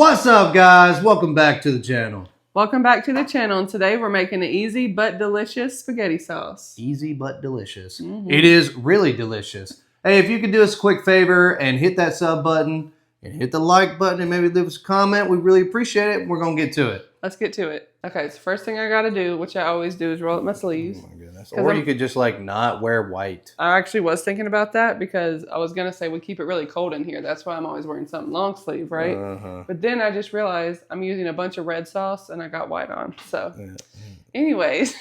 What's up, guys? Welcome back to the channel. Welcome back to the channel, and today we're making an easy but delicious spaghetti sauce. Easy but delicious. It is really delicious. Hey, if you could do us a quick favor and hit that sub button and hit the like button and maybe leave us a comment, we really appreciate it. We're going to get to it. Let's get to it. Okay, so first thing I got to do, which I always do, is roll up my sleeves. Oh my goodness. Or you could just like not wear white. I actually was thinking about that because I was going to say we keep it really cold in here. That's why I'm always wearing something long sleeve, right? But then I just realized I'm using a bunch of red sauce and I got white on. So anyways,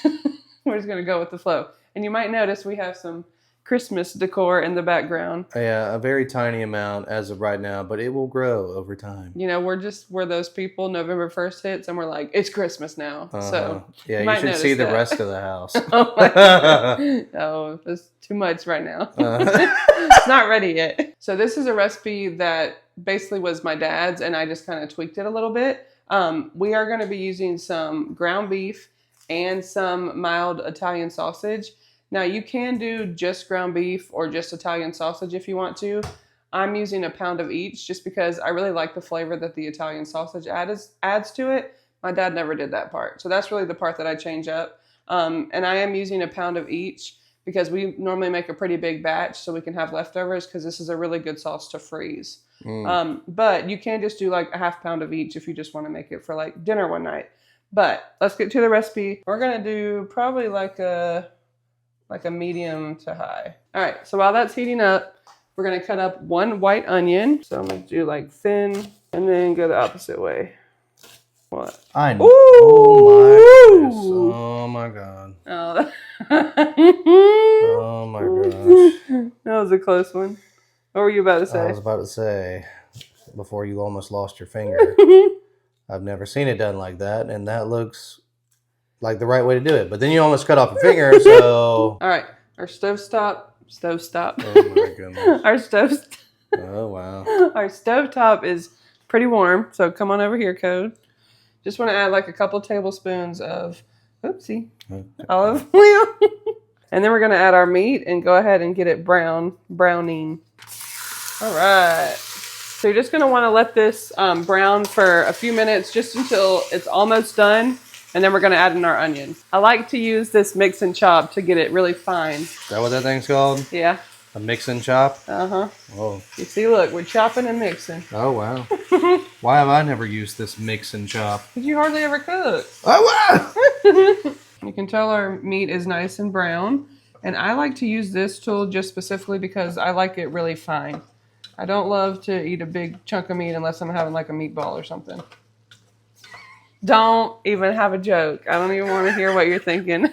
we're just going to go with the flow. And you might notice we have some Christmas decor in the background. Yeah, a very tiny amount as of right now, but it will grow over time. You know, we're those people. November 1st hits and we're like, it's Christmas now. So yeah, you should see the rest of the house. Oh, that's too much right now. It's not ready yet. So this is a recipe that basically was my dad's, and I just kind of tweaked it a little bit. We are going to be using some ground beef and some mild Italian sausage. Now, you can do just ground beef or just Italian sausage if you want to. I'm using a pound of each just because I really like the flavor that the Italian sausage adds to it. My dad never did that part. So that's really the part that I change up. And I am using a pound of each because we normally make a pretty big batch so we can have leftovers because this is a really good sauce to freeze. But you can just do like a half pound of each if you just want to make it for like dinner one night. But let's get to the recipe. We're going to do probably like a medium to high. All right, so while that's heating up, we're gonna cut up one white onion. So I'm gonna do like thin and then go the opposite way. What? I know. Ooh! Oh my God. Oh. Oh my gosh. That was a close one. What were you about to say? I was about to say, before you almost lost your finger, I've never seen it done like that, and that looks like the right way to do it. But then you almost cut off a finger, so... All right, our stovetop. Oh my goodness. Oh wow. Our stovetop is pretty warm, so come on over here, Code. Just want to add like a couple tablespoons of, olive oil. And then we're going to add our meat and go ahead and get it browning. All right. So you're just going to want to let this brown for a few minutes, just until it's almost done. And then we're going to add in our onion. I like to use this mix and chop to get it really fine. Is that what that thing's called? Yeah. A mix and chop? Uh-huh. Whoa. You see, look, we're chopping and mixing. Oh, wow. Why have I never used this mix and chop? Because you hardly ever cook. Oh, wow! You can tell our meat is nice and brown. And I like to use this tool just specifically because I like it really fine. I don't love to eat a big chunk of meat unless I'm having like a meatball or something. Don't even have a joke. I don't even want to hear what you're thinking.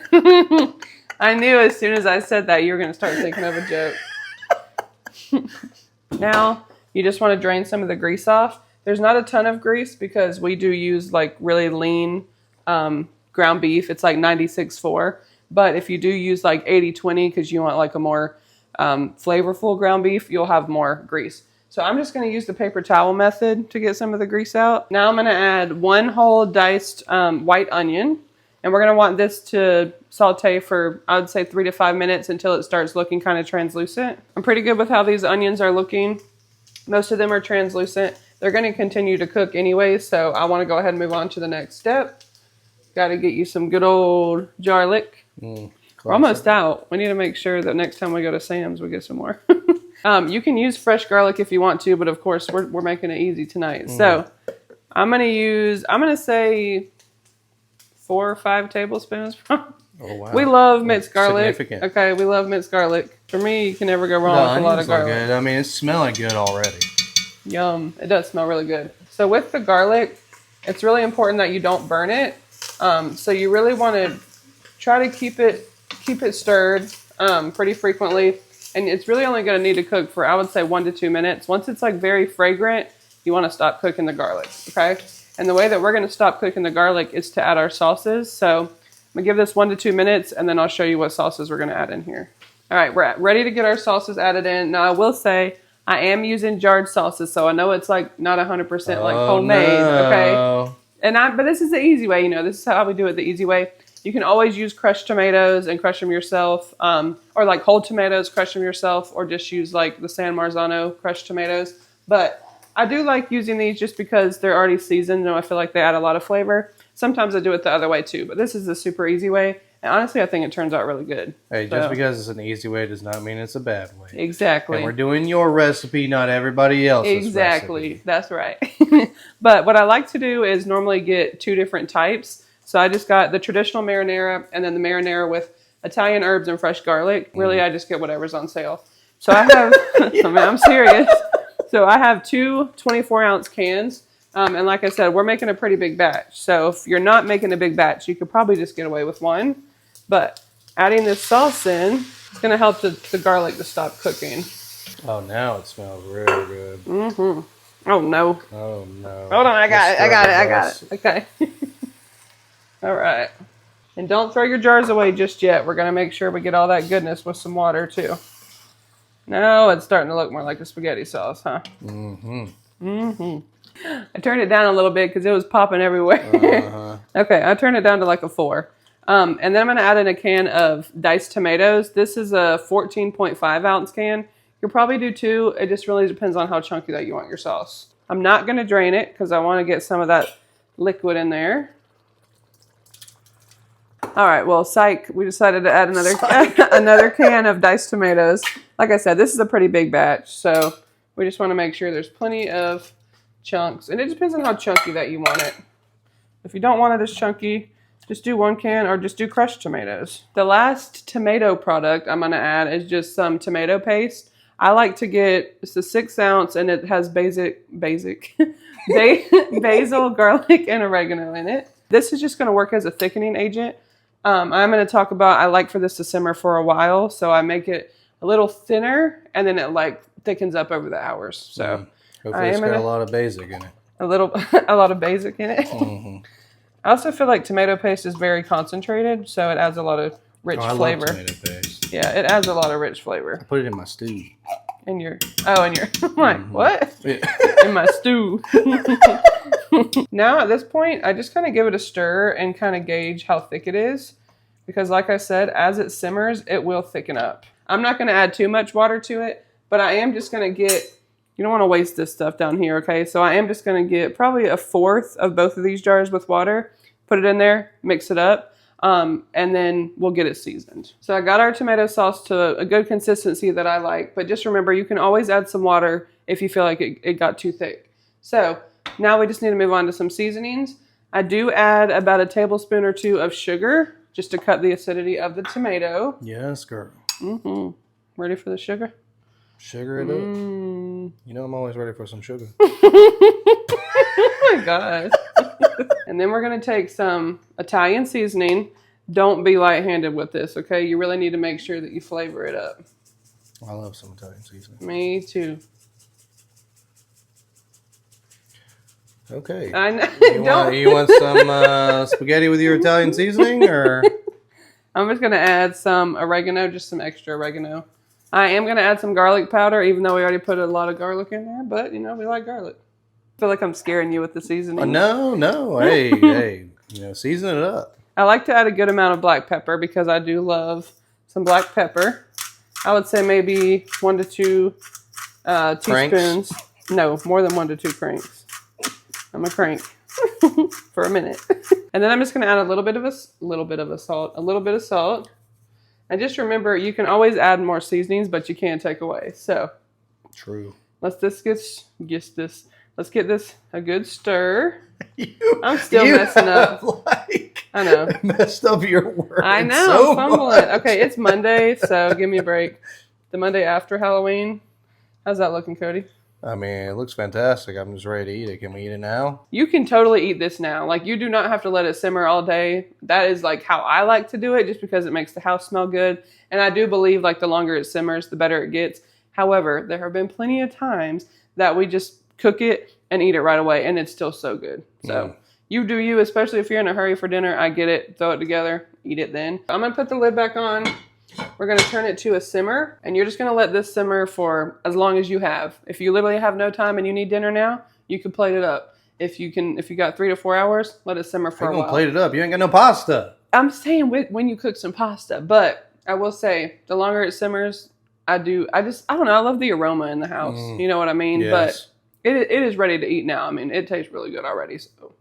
I knew as soon as I said that you were going to start thinking of a joke. Now, you just want to drain some of the grease off. There's not a ton of grease because we do use like really lean ground beef. It's like 96.4. But if you do use like 80-20 because you want like a more flavorful ground beef, you'll have more grease. So I'm just going to use the paper towel method to get some of the grease out. Now I'm going to add one whole diced white onion. And we're going to want this to saute for, I would say, 3 to 5 minutes until it starts looking kind of translucent. I'm pretty good with how these onions are looking. Most of them are translucent. They're going to continue to cook anyway, so I want to go ahead and move on to the next step. Got to get you some good old garlic. We're almost out. We need to make sure that next time we go to Sam's, we get some more. You can use fresh garlic if you want to, but of course we're making it easy tonight. So I'm going to say 4 or 5 tablespoons. Oh, wow. We love minced garlic. Okay, we love minced garlic. For me, you can never go wrong with a lot of garlic. Good. I mean, it's smelling good already. Yum. It does smell really good. So with the garlic, it's really important that you don't burn it. So you really want to try to keep it stirred pretty frequently. And it's really only going to need to cook for, I would say, 1 to 2 minutes. Once it's like very fragrant, you want to stop cooking the garlic, okay? And the way that we're going to stop cooking the garlic is to add our sauces. So I'm going to give this 1 to 2 minutes, and then I'll show you what sauces we're going to add in here. All right, we're ready to get our sauces added in. Now, I will say I am using jarred sauces, so I know it's like not 100% like homemade, okay? But this is the easy way, you know. This is how we do it the easy way. You can always use crushed tomatoes and crush them yourself, or like whole tomatoes, crush them yourself, or just use like the San Marzano crushed tomatoes. But I do like using these just because they're already seasoned and I feel like they add a lot of flavor. Sometimes I do it the other way too, but this is the super easy way. And honestly, I think it turns out really good. Hey, just because it's an easy way does not mean it's a bad way. Exactly. And we're doing your recipe, not everybody else's recipe. That's right. But what I like to do is normally get 2 different types. So I just got the traditional marinara and then the marinara with Italian herbs and fresh garlic. Really, I just get whatever's on sale. So I have, I mean, I'm serious. So I have 2 24-ounce cans. And like I said, we're making a pretty big batch. So if you're not making a big batch, you could probably just get away with 1. But adding this sauce in is going to help the garlic to stop cooking. Oh, now it smells really good. Mm-hmm. Oh, no. Oh, no. Hold on, I got it. Okay. All right. And don't throw your jars away just yet. We're going to make sure we get all that goodness with some water, too. Now it's starting to look more like a spaghetti sauce, huh? Mm-hmm. Mm-hmm. I turned it down a little bit because it was popping everywhere. Uh-huh. Okay, I turned it down to like a 4. And then I'm going to add in a can of diced tomatoes. This is a 14.5-ounce can. You'll probably do 2. It just really depends on how chunky that you want your sauce. I'm not going to drain it because I want to get some of that liquid in there. All right, well, psych, we decided to add another can of diced tomatoes. Like I said, this is a pretty big batch, so we just want to make sure there's plenty of chunks. And it depends on how chunky that you want it. If you don't want it as chunky, just do 1 can or just do crushed tomatoes. The last tomato product I'm going to add is just some tomato paste. I like to get, it's a 6-ounce and it has basil, garlic, and oregano in it. This is just going to work as a thickening agent. I'm going to talk about, I like for this to simmer for a while, so I make it a little thinner and then it like thickens up over the hours. So hopefully it's got a lot of basic in it. A lot of basic in it. Mm-hmm. I also feel like tomato paste is very concentrated, so it adds a lot of rich flavor. I love tomato paste. Yeah, it adds a lot of rich flavor. I put it in my stew. I'm like, what? Yeah. In my stew. Now at this point, I just kind of give it a stir and kind of gauge how thick it is. Because like I said, as it simmers, it will thicken up. I'm not going to add too much water to it, but I am just going to get, you don't want to waste this stuff down here, okay? So I am just going to get probably a 1/4 of both of these jars with water, put it in there, mix it up, and then we'll get it seasoned. So I got our tomato sauce to a good consistency that I like, but just remember, you can always add some water if you feel like it got too thick. So now we just need to move on to some seasonings. I do add about a tablespoon or 2 of sugar, just to cut the acidity of the tomato. Yes, girl. Mm-hmm. Ready for the sugar? Sugar it up. You know I'm always ready for some sugar. Oh my gosh. And then we're going to take some Italian seasoning. Don't be light-handed with this, okay? You really need to make sure that you flavor it up. I love some Italian seasoning. Me too. Okay. I know. You want some spaghetti with your Italian seasoning, or? I'm just going to add some oregano, just some extra oregano. I am going to add some garlic powder, even though we already put a lot of garlic in there. But, you know, we like garlic. I feel like I'm scaring you with the seasoning. No. Hey, season it up. I like to add a good amount of black pepper because I do love some black pepper. I would say maybe 1 to 2 teaspoons. No, more than 1 to 2 cranks. I'm a crank for a minute. And then I'm just going to add a little bit of salt. And just remember, you can always add more seasonings, but you can't take away. So, true. Let's get this a good stir. I'm still messing up. I know. Messed up your words. I know. So I'm fumbling. Okay, it's Monday, so give me a break. The Monday after Halloween. How's that looking, Cody? I mean, it looks fantastic. I'm just ready to eat it. Can we eat it now? You can totally eat this now. Like, you do not have to let it simmer all day. That is like how I like to do it, just because it makes the house smell good. And I do believe like the longer it simmers, the better it gets. However, there have been plenty of times that we just cook it and eat it right away, and it's still so good. So you do you, especially if you're in a hurry for dinner. I get it. Throw it together. Eat it then. I'm going to put the lid back on. We're going to turn it to a simmer, and you're just going to let this simmer for as long as you have. If you literally have no time and you need dinner now, you can plate it up. If you got 3 to 4 hours, let it simmer for a while. You're going to plate it up. You ain't got no pasta. I'm saying when you cook some pasta, but I will say the longer it simmers, I don't know. I love the aroma in the house. You know what I mean? Yes. But it is ready to eat now. I mean, it tastes really good already, so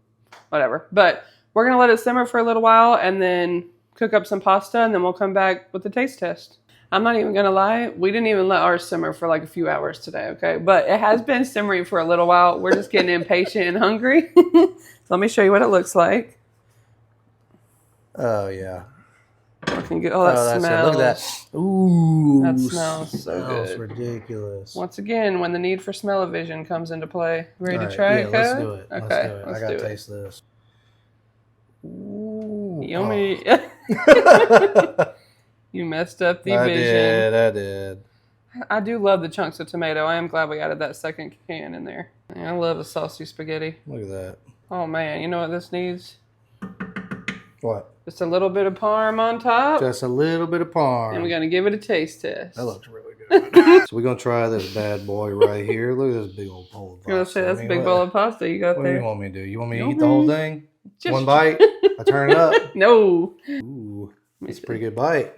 whatever. But we're going to let it simmer for a little while and then cook up some pasta, and then we'll come back with the taste test. I'm not even going to lie. We didn't even let ours simmer for like a few hours today, okay? But it has been simmering for a little while. We're just getting impatient and hungry. So let me show you what it looks like. Oh, yeah. Looking good. Oh, that smells. Look at that. Ooh. That smells so good. Smells ridiculous. Once again, when the need for smell-o-vision comes into play. Ready to Right, try yeah, it, let's Kev? do it. Okay, Let's do it. let's I gotta do it. taste this. Ooh. Yummy. Oh. You messed up the I vision. I did. I do love the chunks of tomato. I am glad we added that second can in there. I love a saucy spaghetti. Look at that. Oh man, you know what this needs? What? Just a little bit of parm on top. Just a little bit of parm. And we're going to give it a taste test. That looks really good. So we're going to try this bad boy right here. Look at this big old bowl of pasta. I'm going to say that's a big bowl of pasta you got what there. What do you want me to do? You want me to eat the whole thing? Just one bite? I turn it up? No. Ooh, it's a pretty good bite.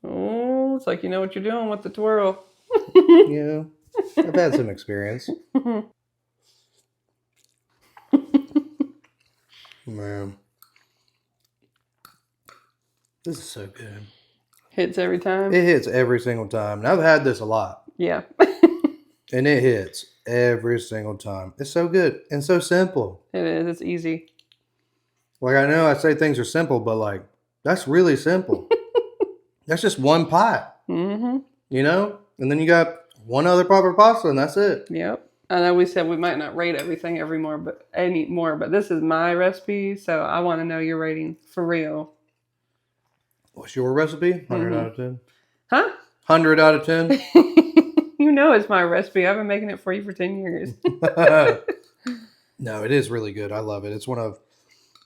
Oh, it's like you know what you're doing with the twirl. Yeah, I've had some experience. Man, this is so good. Hits every time? It hits every single time. And I've had this a lot. Yeah. And it hits every single time. It's so good and so simple. It is. It's easy. Like, I know I say things are simple, but like, that's really simple. That's just one pot. Mm-hmm. You know? And then you got one other proper pasta, and that's it. Yep. I know we said we might not rate everything any more, but this is my recipe, so I want to know your rating for real. What's your recipe? 100 out of 10? Huh? 100 out of 10? You know it's my recipe. I've been making it for you for 10 years. No, it is really good. I love it. It's one of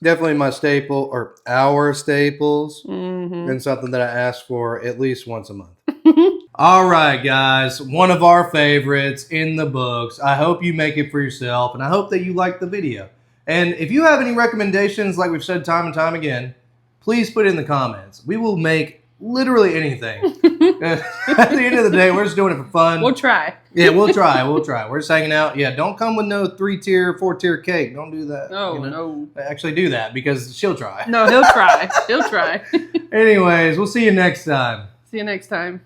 definitely my staple, or our staples, and something that I ask for at least once a month. All right, guys. One of our favorites in the books. I hope you make it for yourself, and I hope that you like the video. And if you have any recommendations, like we've said time and time again, please put it in the comments. We will make literally anything. At the end of the day, we're just doing it for fun. We'll try. Yeah, we'll try. We'll try. We're just hanging out. Yeah, don't come with no 3-tier, 4-tier cake. Don't do that. No, you know? no. Actually do that because she'll try. No, he'll try. He'll try. Anyways, we'll see you next time. See you next time.